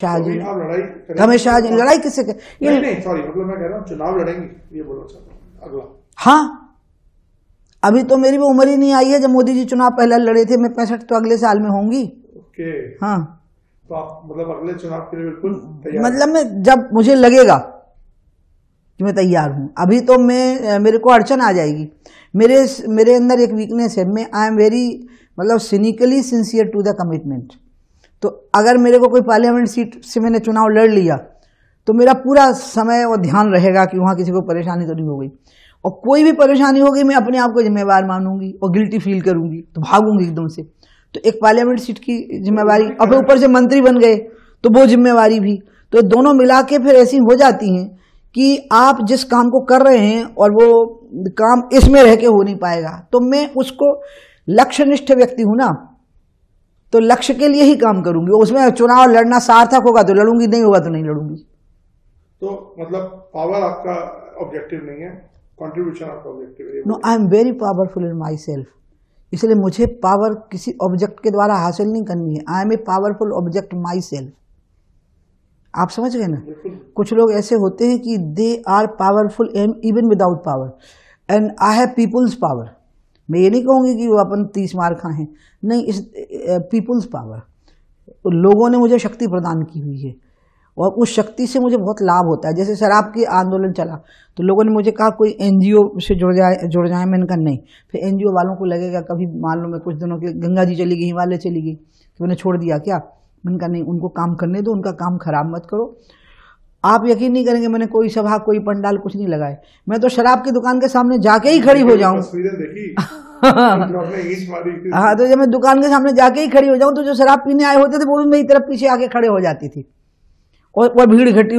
शाहजी तो आप लड़ाई करेंगे? हमें शाहजी लड़ाई किससे नहीं सॉरी, मतलब मैं कह रहा हूँ चुनाव लड़ेंगे, ये बोलना चाहता हूँ अगला। हाँ, अभी तो मेरी वो उम्र ही नहीं आई है। जब मोदी जी चुनाव पहले लड़े थे, मैं 65 तो अगले साल में होंगी। ओके, हाँ, तो आप मतलब अगले चुनाव के लिए बिल्कुल तैयार? मतलब मैं जब मुझे लगेगा कि मैं तैयार हूं, अभी तो मेरे को अड़चन आ जाएगी। मेरे अंदर एक वीकनेस है, मैं आई एम वेरी मतलब cynically sincere to the commitment. तो अगर मेरे को कोई पार्लियामेंट सीट से मैंने चुनाव लड़ लिया तो मेरा पूरा समय और ध्यान रहेगा कि वहां किसी को परेशानी तो नहीं हो गई, और कोई भी परेशानी होगी मैं अपने आप को जिम्मेवार मानूंगी और गिल्टी फील करूंगी, तो भागूंगी एकदम से। तो एक पार्लियामेंट सीट की जिम्मेवारी और फिर ऊपर से मंत्री बन गए तो वो जिम्मेवारी भी, तो दोनों मिला के फिर ऐसी हो जाती हैं कि आप जिस काम को कर रहे हैं और वो काम इसमें रह के हो नहीं पाएगा। तो मैं उसको लक्ष्यनिष्ठ व्यक्ति हूं ना, तो लक्ष्य के लिए ही काम करूंगी। उसमें चुनाव लड़ना सार्थक होगा तो लड़ूंगी, नहीं होगा तो नहीं लड़ूंगी। तो मतलब पावर आपका ऑब्जेक्टिव नहीं है, कंट्रीब्यूशन आपका ऑब्जेक्टिव है? No, I am very powerful in my self, इसलिए मुझे पावर किसी ऑब्जेक्ट के द्वारा हासिल नहीं करनी है। I am a powerful object my self. आप समझ गए ना? कुछ लोग ऐसे होते हैं कि they are powerful even without power, and I have people's power. मैं ये नहीं कहूँगी कि वो अपन 30 मार खाए हैं, नहीं, इस पीपुल्स पावर। तो लोगों ने मुझे शक्ति प्रदान की हुई है और उस शक्ति से मुझे बहुत लाभ होता है। जैसे शराब की आंदोलन चला तो लोगों ने मुझे कहा कोई एनजीओ से जुड़ जाए। मैंने कहा नहीं। फिर एनजीओ वालों को लगेगा कभी मान लो मैं कुछ दिनों के गंगा जी चली गई, हिमालय चली गई, तो मैंने छोड़ दिया क्या? मैंने कहा नहीं, उनको काम करने दो, उनका काम खराब मत करो। आप यकीन नहीं करेंगे, मैंने कोई सभा कोई पंडाल कुछ नहीं लगाए। मैं तो शराब की दुकान के सामने जाके ही खड़ी हो जाऊं। हाँ, तो जब मैं दुकान के सामने जाके ही खड़ी हो जाऊं तो जो शराब पीने आए होते थे वो भी मेरी तरफ पीछे आके खड़े हो जाती थी और भीड़ इकट्ठी